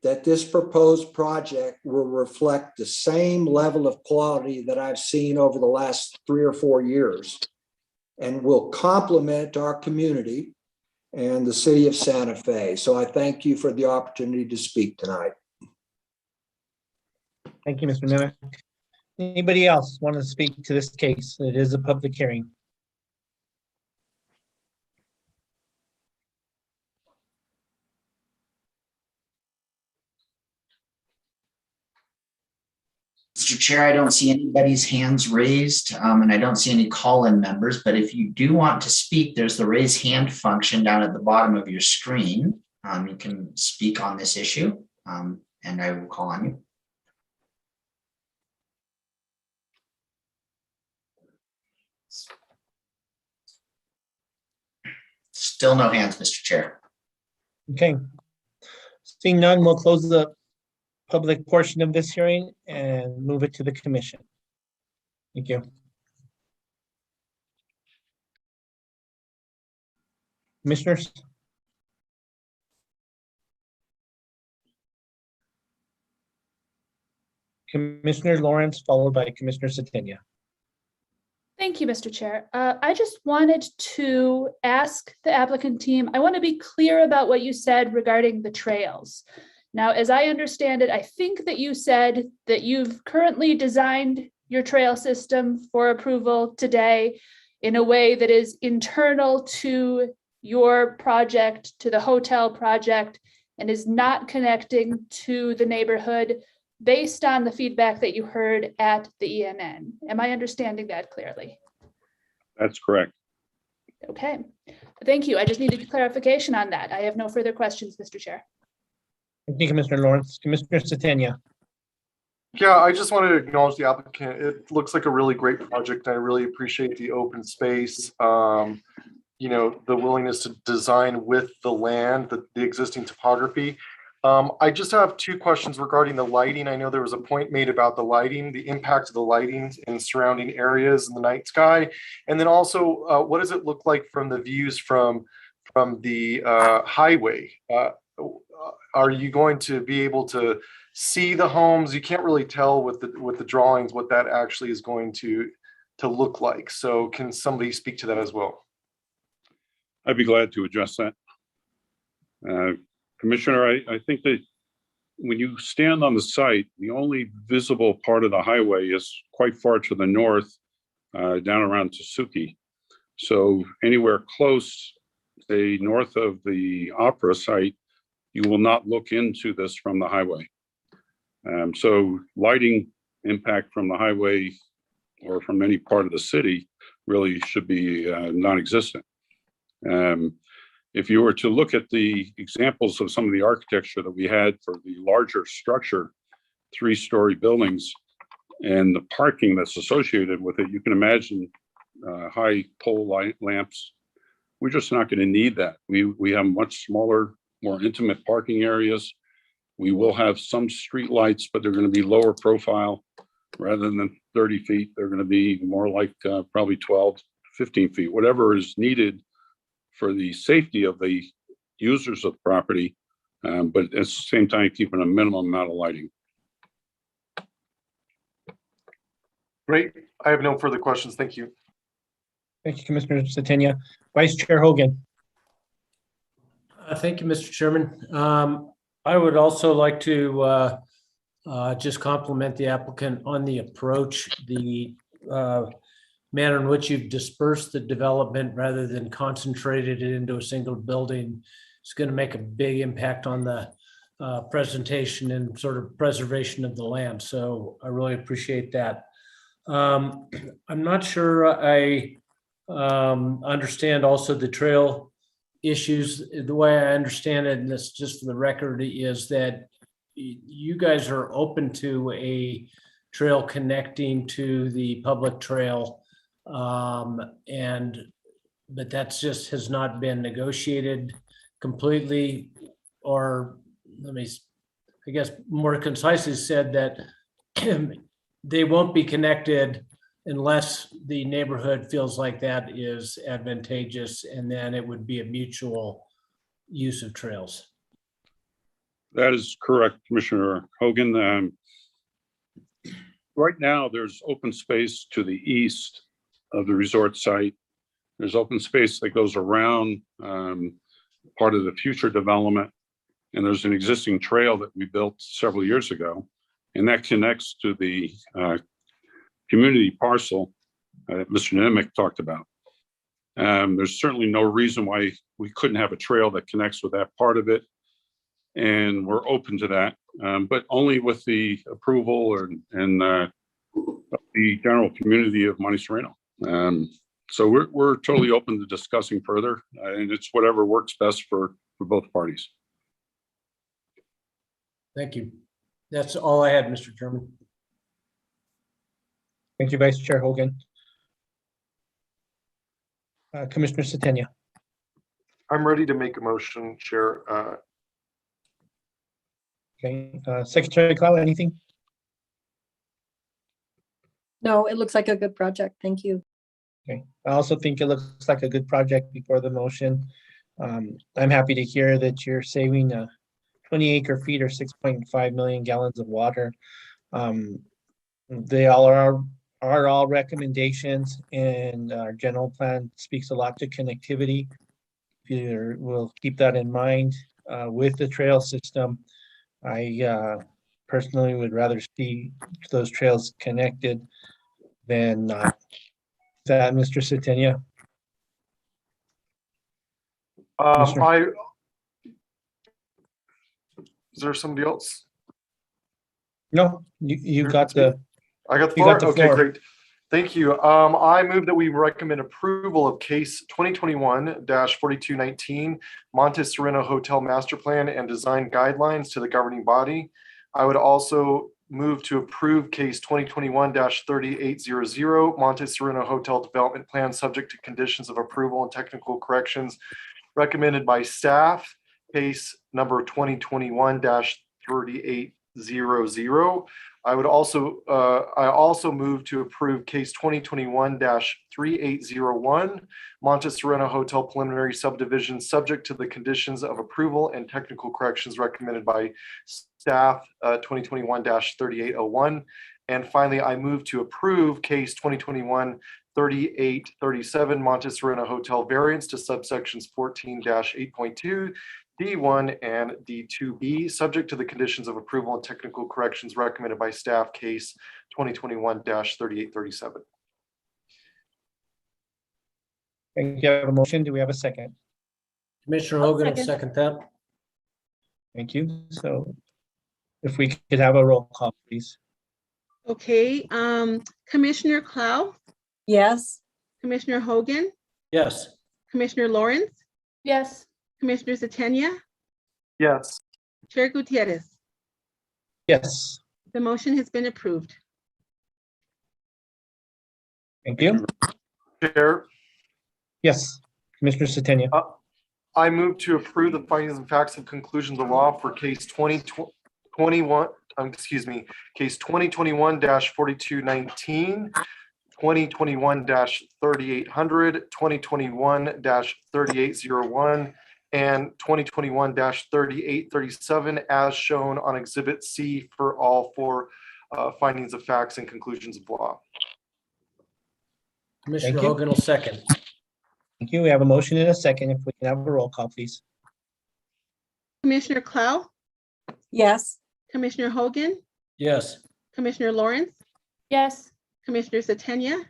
that this proposed project will reflect the same level of quality that I've seen over the last 3 or 4 years and will complement our community and the city of Santa Fe. So I thank you for the opportunity to speak tonight. Thank you, Mr. Nemec. Anybody else want to speak to this case? It is a public hearing. Mr. Chair, I don't see anybody's hands raised, and I don't see any call-in members, but if you do want to speak, there's the raise hand function down at the bottom of your screen. You can speak on this issue, and I will call on you. Still no hands, Mr. Chair. Okay. Seeing none, we'll close the public portion of this hearing and move it to the commission. Thank you. Commissioners? Commissioner Lawrence, followed by Commissioner Satania. Thank you, Mr. Chair. I just wanted to ask the applicant team, I want to be clear about what you said regarding the trails. Now, as I understand it, I think that you said that you've currently designed your trail system for approval today in a way that is internal to your project, to the hotel project, and is not connecting to the neighborhood based on the feedback that you heard at the ENN. Am I understanding that clearly? That's correct. Okay, thank you. I just needed clarification on that. I have no further questions, Mr. Chair. Thank you, Commissioner Lawrence. Commissioner Satania. Yeah, I just wanted to acknowledge the applicant. It looks like a really great project. I really appreciate the open space, you know, the willingness to design with the land, the existing topography. I just have 2 questions regarding the lighting. I know there was a point made about the lighting, the impact of the lighting in surrounding areas in the night sky. And then also, what does it look like from the views from the highway? Are you going to be able to see the homes? You can't really tell with the drawings what that actually is going to look like. So can somebody speak to that as well? I'd be glad to address that. Commissioner, I think that when you stand on the site, the only visible part of the highway is quite far to the north, down around Tsuki. So anywhere close, say north of the opera site, you will not look into this from the highway. So lighting impact from the highway or from any part of the city really should be non-existent. if you were to look at the examples of some of the architecture that we had for the larger structure, 3-story buildings, and the parking that's associated with it, you can imagine high pole light lamps. We're just not going to need that. We have much smaller, more intimate parking areas. We will have some street lights, but they're going to be lower profile rather than 30 feet. They're going to be more like probably 12, 15 feet, whatever is needed for the safety of the users of the property, but at the same time, keeping a minimum amount of lighting. Great. I have no further questions. Thank you. Thank you, Commissioner Satania. Vice Chair Hogan. Thank you, Mr. Chairman. I would also like to just compliment the applicant on the approach, the manner in which you've dispersed the development rather than concentrated it into a single building. It's going to make a big impact on the presentation and sort of preservation of the land. So I really appreciate that. I'm not sure I understand also the trail issues. The way I understand it, and this just for the record, is that you guys are open to a trail connecting to the public trail, but that's just has not been negotiated completely, or let me, I guess, more concisely said that they won't be connected unless the neighborhood feels like that is advantageous, and then it would be a mutual use of trails. That is correct, Commissioner Hogan. Right now, there's open space to the east of the resort site. There's open space that goes around part of the future development. And there's an existing trail that we built several years ago, and that connects to the community parcel that Mr. Nemec talked about. There's certainly no reason why we couldn't have a trail that connects with that part of it. And we're open to that, but only with the approval and the general community of Monte Sereno. So we're totally open to discussing further, and it's whatever works best for both parties. Thank you. That's all I had, Mr. Chairman. Thank you, Vice Chair Hogan. Commissioner Satania. I'm ready to make a motion, Chair. Okay, Secretary Clow, anything? No, it looks like a good project. Thank you. Okay, I also think it looks like a good project before the motion. I'm happy to hear that you're saving 20 acre feet or 6.5 million gallons of water. They all are all recommendations, and our general plan speaks a lot to connectivity. We'll keep that in mind with the trail system. I personally would rather see those trails connected than not. That, Mr. Satania? Is there somebody else? No, you got the. I got the You floor. got the Okay, floor. great. Thank you. I move that we recommend approval of case 2021-4219, Monte Sereno Hotel Master Plan and Design Guidelines to the governing body. I would also move to approve case 2021-3800, Monte Sereno Hotel Development Plan subject to conditions of approval and technical corrections recommended by staff. Case number 2021-3800. I also move to approve case 2021-3801, Monte Sereno Hotel Preliminary Subdivision, subject to the conditions of approval and technical corrections recommended by staff, 2021-3801. And finally, I move to approve case 2021-3837, Monte Sereno Hotel Variance to subsections 14-8.2, D1 and D2B, subject to the conditions of approval and technical corrections recommended by staff, case 2021-3837. Thank you. I have a motion. Do we have a second? Commissioner Hogan will second that. Thank you. So if we could have a roll call, please. Okay, Commissioner Clow, Yes. Commissioner Hogan, Yes. Commissioner Lawrence, Yes. Commissioner Zatania, Yes. Chair Gutierrez. Yes, The motion has been approved. thank you. Chair, Yes, Commissioner Satania. I move to approve the findings and facts and conclusions of law for case 2021, case 2021-4219, 2021-3800, 2021-3801, and 2021-3837 as shown on Exhibit C for all four findings of facts and conclusions of law. Commissioner you. Hogan will second. Thank you. We have a motion and a second. If we can have a roll call, please. Commissioner Clow, Yes. Commissioner Hogan, Yes. Commissioner Lawrence, Yes. Commissioner Zatania,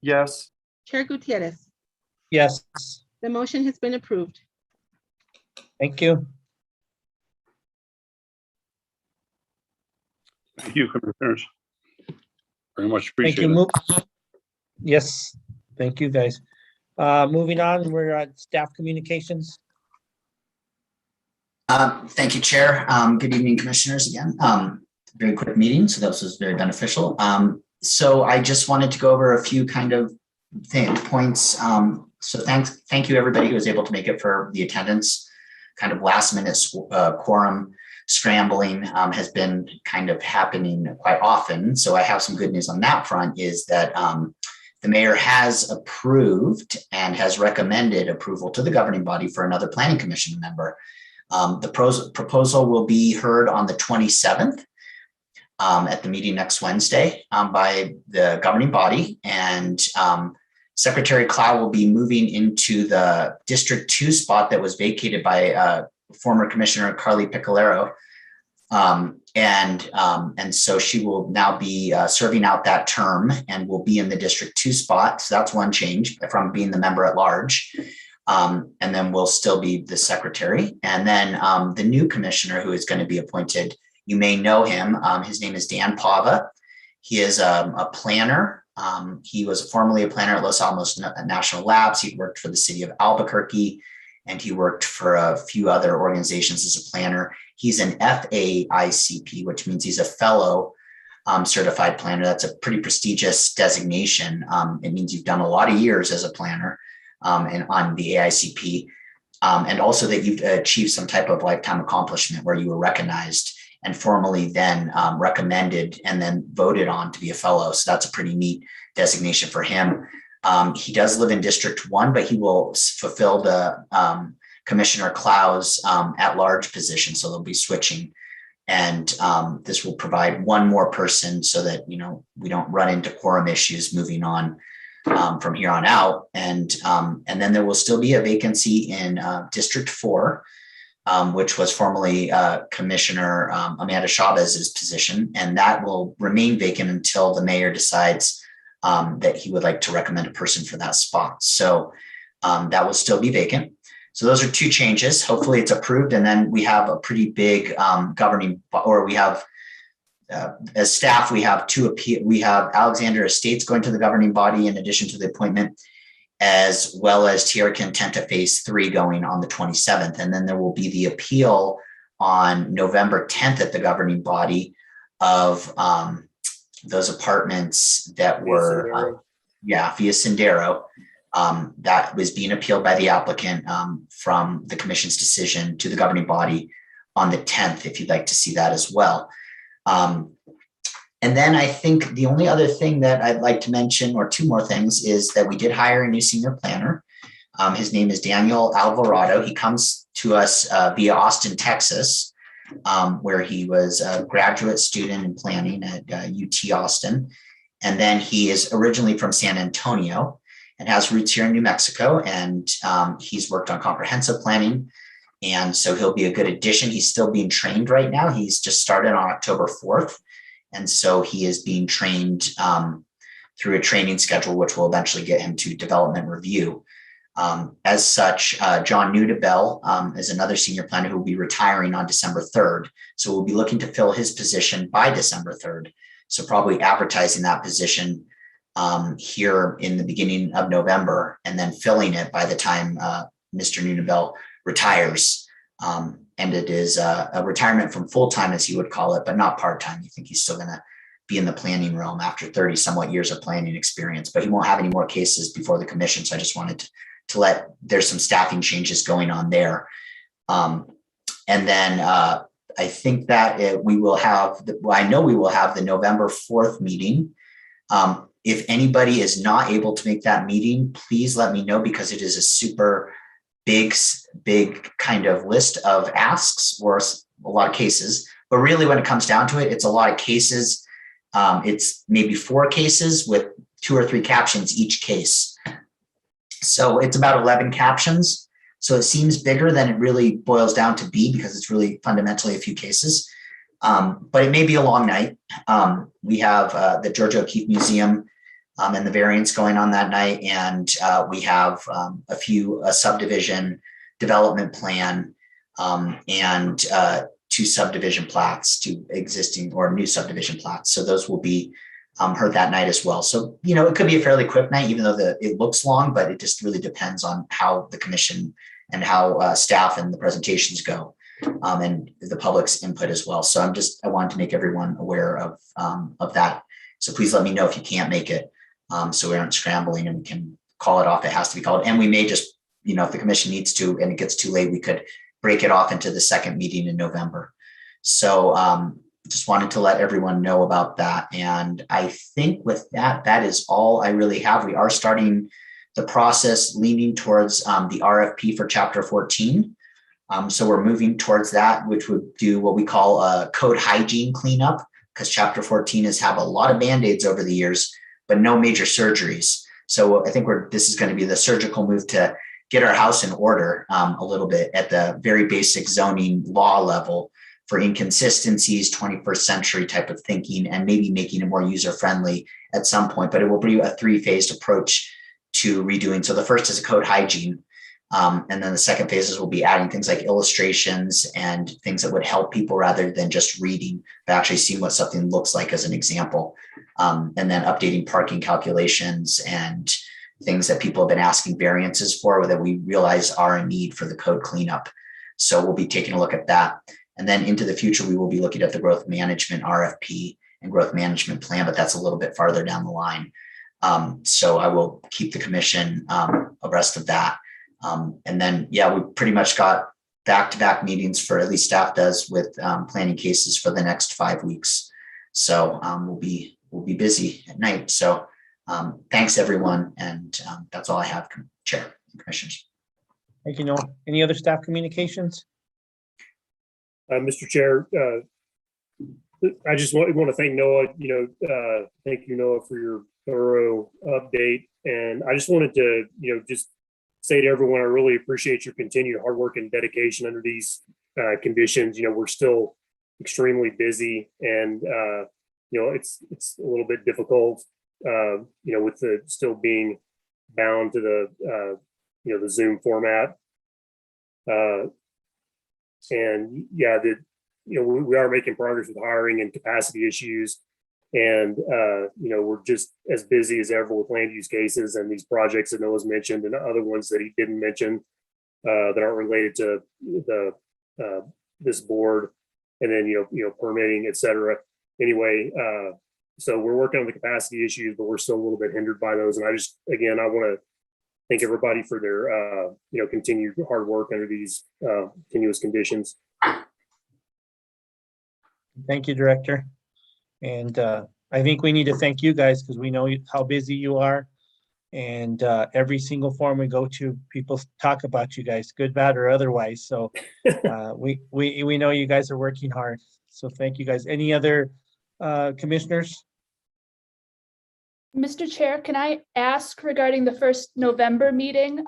Yes. Chair Gutierrez. Yes, The motion has been approved. thank you. Thank you, Commissioners. Very much Thank you. appreciate it. Yes, thank you, guys. Moving on, we're at staff communications. Thank you, Chair. Good evening, Commissioners, again. Very quick meeting, so this was very beneficial. So I just wanted to go over a few kind of points. So thank you, everybody who was able to make it for the attendance. Kind of last minute quorum scrambling has been kind of happening quite often. So I have some good news on that front is that the mayor has approved and has recommended approval to the governing body for another planning commission member. The proposal will be heard on the 27th at the meeting next Wednesday by the governing body, and Secretary Clow will be moving into the District 2 spot that was vacated by former Commissioner Carly Piccolero. And so she will now be serving out that term and will be in the District 2 spot. So that's one change from being the member at large. And then we'll still be the secretary. And then the new commissioner who is going to be appointed, you may know him. His name is Dan Pava. He is a planner. He was formerly a planner at Los Alamos National Labs. He worked for the city of Albuquerque, and he worked for a few other organizations as a planner. He's an FAICP, which means he's a fellow certified planner. That's a pretty prestigious designation. It means you've done a lot of years as a planner and on the AICP, and also that you've achieved some type of lifetime accomplishment where you were recognized and formally then recommended and then voted on to be a fellow. So that's a pretty neat designation for him. He does live in District 1, but he will fulfill the Commissioner Clow's at-large position. So they'll be switching. And this will provide one more person so that, you know, we don't run into quorum issues moving on from here on out. And then there will still be a vacancy in District 4, which was formerly Commissioner Amanda Chavez's position. And that will remain vacant until the mayor decides that he would like to recommend a person for that spot. So that will still be vacant. So those are two changes. Hopefully it's approved. And then we have a pretty big governing, or we have, as staff, we have we have Alexander Estates going to the governing body in addition to the appointment, as well as Tierra Contenta Phase 3 going on the 27th. And then there will be the appeal on November 10th at the governing body of those apartments that were, via Sendero, that was being appealed by the applicant from the commission's decision to the governing body on the 10th, if you'd like to see that as well. And then I think the only other thing that I'd like to mention, or two more things, is that we did hire a new senior planner. His name is Daniel Alvarado. He comes to us via Austin, Texas, where he was a graduate student in planning at UT Austin. And then he is originally from San Antonio and has roots here in New Mexico. And he's worked on comprehensive planning. And so he'll be a good addition. He's still being trained right now. He's just started on October 4th. And so he is being trained through a training schedule, which will eventually get him to development review. As such, John Nudabel is another senior planner who will be retiring on December 3rd. So we'll be looking to fill his position by December 3rd. So probably advertising that position here in the beginning of November, and then filling it by the time Mr. Nudabel retires. And it is a retirement from full-time, as you would call it, but not part-time. You think he's still going to be in the planning realm after 30 somewhat years of planning experience, but he won't have any more cases before the commission. So I just wanted to let, there's some staffing changes going on there. And then I think that we will have, I know we will have the November 4th meeting. If anybody is not able to make that meeting, please let me know, because it is a super big kind of list of asks or a lot of cases. But really, when it comes down to it, it's a lot of cases. It's maybe 4 cases with 2 or 3 captions each case. So it's about 11 captions. So it seems bigger than it really boils down to be, because it's really fundamentally a few cases. But it may be a long night. We have the Georgia O'Keeffe Museum and the Variance going on that night. And we have a subdivision development plan and 2 subdivision plats, 2 existing or new subdivision plats. So those will be heard that night as well. So, you know, it could be a fairly quick night, even though it looks long, but it just really depends on how the commission and how staff and the presentations go, and the public's input as well. So I wanted to make everyone aware of that. So please let me know if you can't make it, so we aren't scrambling and we can call it off. It has to be called. And we may just, you know, if the commission needs to and it gets too late, we could break it off into the second meeting in November. So just wanted to let everyone know about that. And I think with that, that is all I really have. We are starting the process leaning towards the RFP for Chapter 14. So we're moving towards that, which would do what we call a code hygiene cleanup, because Chapter 14 has had a lot of Band-Aids over the years, but no major surgeries. So I think this is going to be the surgical move to get our house in order a little bit at the very basic zoning law level for inconsistencies, 21st century type of thinking, and maybe making it more user-friendly at some point. But it will be a 3-phased approach to redoing. So the first is a code hygiene. And then the second phases will be adding things like illustrations and things that would help people rather than just reading, but actually seeing what something looks like as an example. And then updating parking calculations and things that people have been asking variances for that we realize are a need for the code cleanup. So we'll be taking a look at that. And then into the future, we will be looking at the growth management RFP and growth management plan, but that's a little bit farther down the line. So I will keep the commission abreast of that. And then, yeah, we pretty much got back-to-back meetings, for at least staff does, with planning cases for the next 5 weeks. So we'll be busy at night. So thanks, everyone. And that's all I have, Chair and Commissioners. Thank you, Noah. Any other staff communications? Mr. Chair, I just want to thank Noah. Thank you, Noah, for your thorough update. And I just wanted to, just say to everyone, I really appreciate your continued hard work and dedication under these conditions. We're still extremely busy, and it's a little bit difficult, with the still being bound to the the Zoom format. And yeah, we are making progress with hiring and capacity issues. And, we're just as busy as ever with land use cases and these projects that Noah's mentioned and other ones that he didn't mention that aren't related to this board, and then, permitting, et cetera. Anyway, so we're working on the capacity issues, but we're still a little bit hindered by those. And I want to thank everybody for their, continued hard work under these continuous conditions. Thank you, Director. And I think we need to thank you guys, because we know how busy you are. And every single forum we go to, people talk about you guys, good, bad, or otherwise. So we know you guys are working hard. So thank you guys. Any other commissioners? Mr. Chair, can I ask regarding the first November meeting?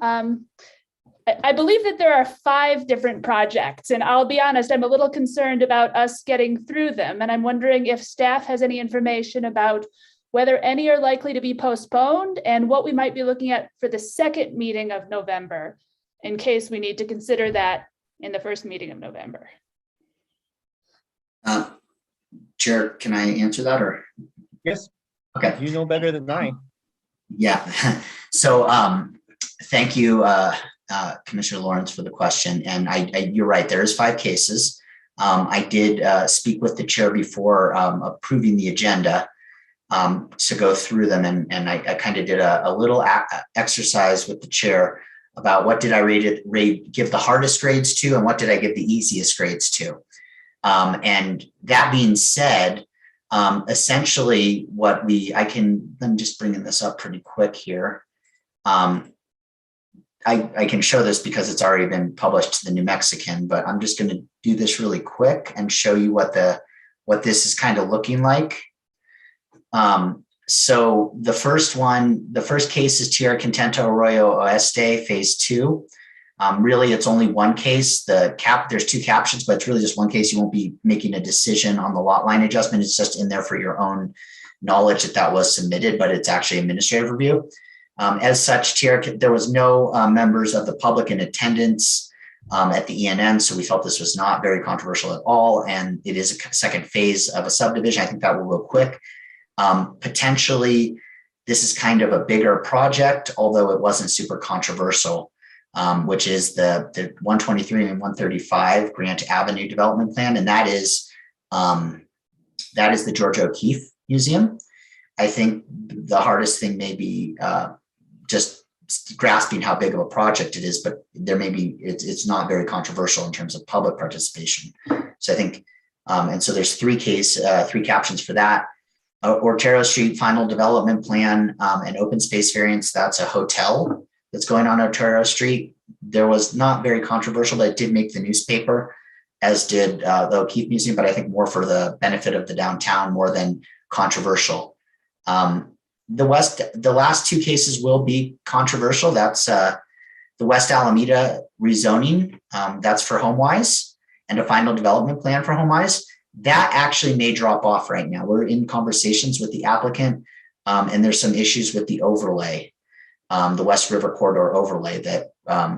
I believe that there are 5 different projects, and I'll be honest, I'm a little concerned about us getting through them. And I'm wondering if staff has any information about whether any are likely to be postponed and what we might be looking at for the second meeting of November, in case we need to consider that in the first meeting of November. Chair, can I answer that, or? Yes. Okay. You know better than I. Yeah. So thank you, Commissioner Lawrence, for the question. And you're right, there is 5 cases. I did speak with the chair before approving the agenda to go through them. And I kind of did a little exercise with the chair about what did I give the hardest grades to and what did I give the easiest grades to. And that being said, essentially let me just bring this up pretty quick here. I can show this because it's already been published to the New Mexican, but I'm just going to do this really quick and show you what this is kind of looking like. So the first case is Tierra Contenta Arroyo Oeste, phase 2. Really, it's only one case. There's 2 captions, but it's really just one case. You won't be making a decision on the lot line adjustment. It's just in there for your own knowledge that was submitted, but it's actually administrative review. As such, there was no members of the public in attendance at the ENN, so we felt this was not very controversial at all, and it is a second phase of a subdivision. I think that will go quick. Potentially, this is kind of a bigger project, although it wasn't super controversial, which is the 123 and 135 Grant Avenue development plan, and that is the George O'Keeffe Museum. I think the hardest thing may be just grasping how big of a project it is, but it's not very controversial in terms of public participation. So I think, and so there's 3 captions for that. Ortero Street final development plan and open space variance. That's a hotel that's going on Otero Street. There was not very controversial, but it did make the newspaper, as did the O'Keeffe Museum, but I think more for the benefit of the downtown more than controversial. The last 2 cases will be controversial. That's the West Alameda rezoning. That's for HomeWise, and a final development plan for HomeWise. That actually may drop off right now. We're in conversations with the applicant, and there's some issues with the overlay, the West River Corridor overlay that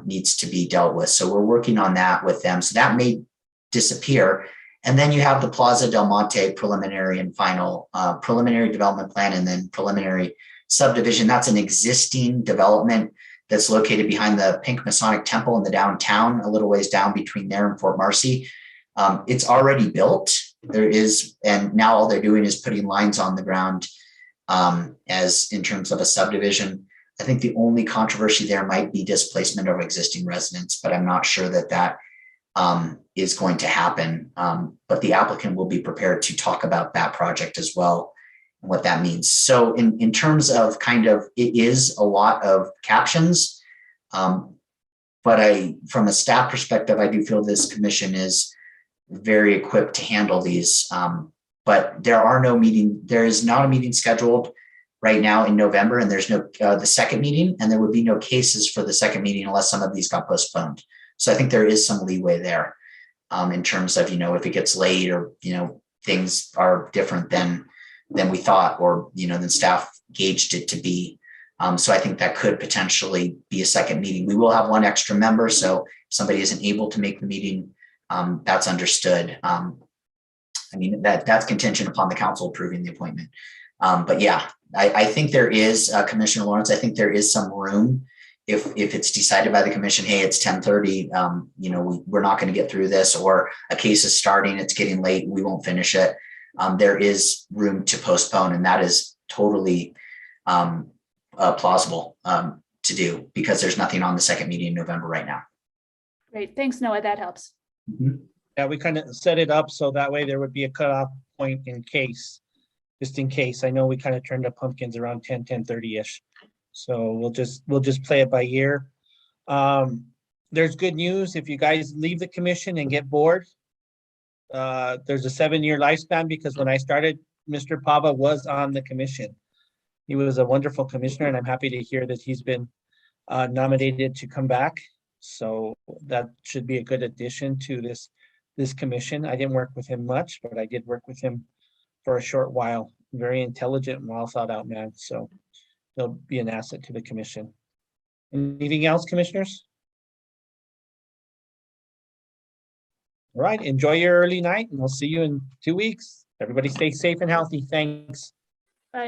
needs to be dealt with. So we're working on that with them. So that may disappear. And then you have the Plaza del Monte preliminary and final preliminary development plan, and then preliminary subdivision. That's an existing development that's located behind the Pink Masonic Temple in the downtown, a little ways down between there and Fort Marcy. It's already built. And now all they're doing is putting lines on the ground as in terms of a subdivision. I think the only controversy there might be displacement of existing residents, but I'm not sure that is going to happen. But the applicant will be prepared to talk about that project as well and what that means. So in terms of it is a lot of captions, but from a staff perspective, I do feel this commission is very equipped to handle these. But there is not a meeting scheduled right now in November, and there's no the second meeting, and there would be no cases for the second meeting unless some of these got postponed. So I think there is some leeway there in terms of, if it gets late or, things are different than we thought, or, than staff gauged it to be. So I think that could potentially be a second meeting. We will have one extra member. So if somebody isn't able to make the meeting, that's understood. That's contingent upon the council approving the appointment. But yeah, I think there is, Commissioner Lawrence, I think there is some room if it's decided by the commission, hey, it's 10:30, we're not going to get through this, or a case is starting, it's getting late, we won't finish it. There is room to postpone, and that is totally plausible to do, because there's nothing on the second meeting in November right now. Great, thanks, Noah, that helps. Mm-hmm. Yeah, we kind of set it up so that way there would be a cutoff point just in case. I know we kind of turned the pumpkins around 10:30-ish. So we'll just play it by ear. There's good news. If you guys leave the commission and get bored, there's a 7-year lifespan, because when I started, Mr. Pava was on the commission. He was a wonderful commissioner, and I'm happy to hear that he's been nominated to come back. So that should be a good addition to this commission. I didn't work with him much, but I did work with him for a short while. Very intelligent and well thought out man. So he'll be an asset to the commission. Anything else, commissioners? All right, enjoy your early night, and we'll see you in 2 weeks. Everybody stay safe and healthy. Thanks.